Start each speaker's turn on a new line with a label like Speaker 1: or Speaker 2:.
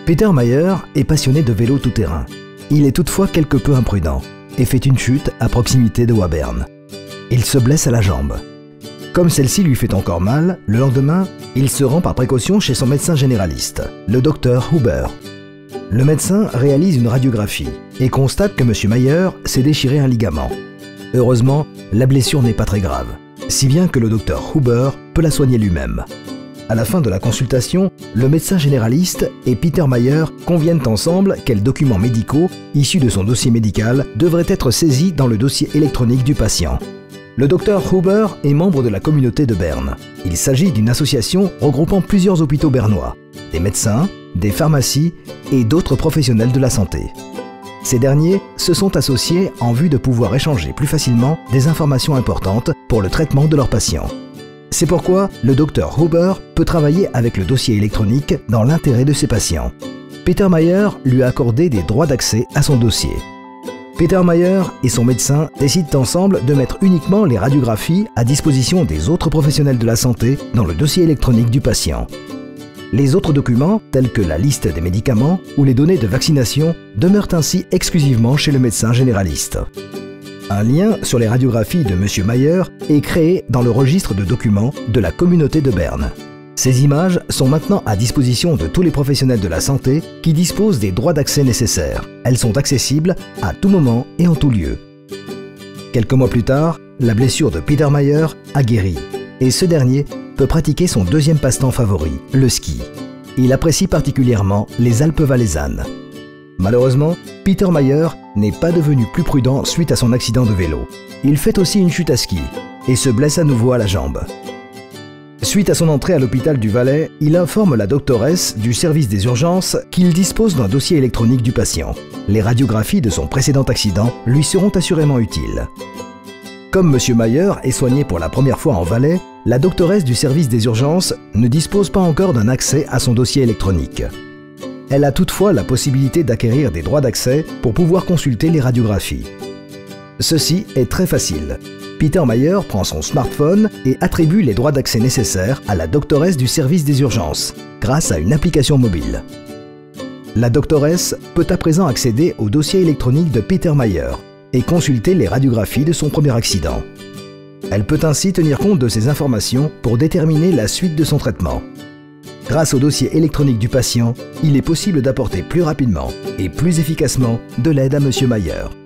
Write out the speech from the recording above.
Speaker 1: Peter Mayer est passionné de vélo tout-terrain. Il est toutefois quelque peu imprudent et fait une chute à proximité de Wabern. Il se blesse à la jambe. Comme celle-ci lui fait encore mal, le lendemain, il se rend par précaution chez son médecin généraliste, le docteur Huber. Le médecin réalise une radiographie et constate que M. Mayer s'est déchiré un ligament. Heureusement, la blessure n'est pas très grave, si bien que le docteur Huber peut la soigner lui-même. À la fin de la consultation, le médecin généraliste et Peter Mayer conviennent ensemble quels documents médicaux, issus de son dossier médical, devraient être saisis dans le dossier électronique du patient. Le docteur Huber est membre de la communauté de Berne. Il s'agit d'une association regroupant plusieurs hôpitaux bernois, des médecins, des pharmacies et d'autres professionnels de la santé. Ces derniers se sont associés en vue de pouvoir échanger plus facilement des informations importantes pour le traitement de leurs patients. C'est pourquoi le docteur Huber peut travailler avec le dossier électronique dans l'intérêt de ses patients. Peter Mayer lui a accordé des droits d'accès à son dossier. Peter Mayer et son médecin décident ensemble de mettre uniquement les radiographies à disposition des autres professionnels de la santé dans le dossier électronique du patient. Les autres documents, tels que la liste des médicaments ou les données de vaccination, demeurent ainsi exclusivement chez le médecin généraliste. Un lien sur les radiographies de M. Mayer est créé dans le registre de documents de la communauté de Berne. Ces images sont maintenant à disposition de tous les professionnels de la santé qui disposent des droits d'accès nécessaires. Elles sont accessibles à tout moment et en tout lieu. Quelques mois plus tard, la blessure de Peter Mayer a guéri et ce dernier peut pratiquer son deuxième passe-temps favori, le ski. Il apprécie particulièrement les Alpes valaisannes. Malheureusement, Peter Mayer n'est pas devenu plus prudent suite à son accident de vélo. Il fait aussi une chute à ski et se blesse à nouveau à la jambe. Suite à son entrée à l'hôpital du Valais, il informe la doctoresse du service des urgences qu'il dispose d'un dossier électronique du patient. Les radiographies de son précédent accident lui seront assurément utiles. Comme M. Mayer est soigné pour la première fois en Valais, la doctoresse du service des urgences ne dispose pas encore d'un accès à son dossier électronique. Elle a toutefois la possibilité d'acquérir des droits d'accès pour pouvoir consulter les radiographies. Ceci est très facile. Peter Mayer prend son smartphone et attribue les droits d'accès nécessaires à la doctoresse du service des urgences, grâce à une application mobile. La doctoresse peut à présent accéder au dossier électronique de Peter Mayer et consulter les radiographies de son premier accident. Elle peut ainsi tenir compte de ces informations pour déterminer la suite de son traitement. Grâce au dossier électronique du patient, il est possible d'apporter plus rapidement et plus efficacement de l'aide à M. Mayer.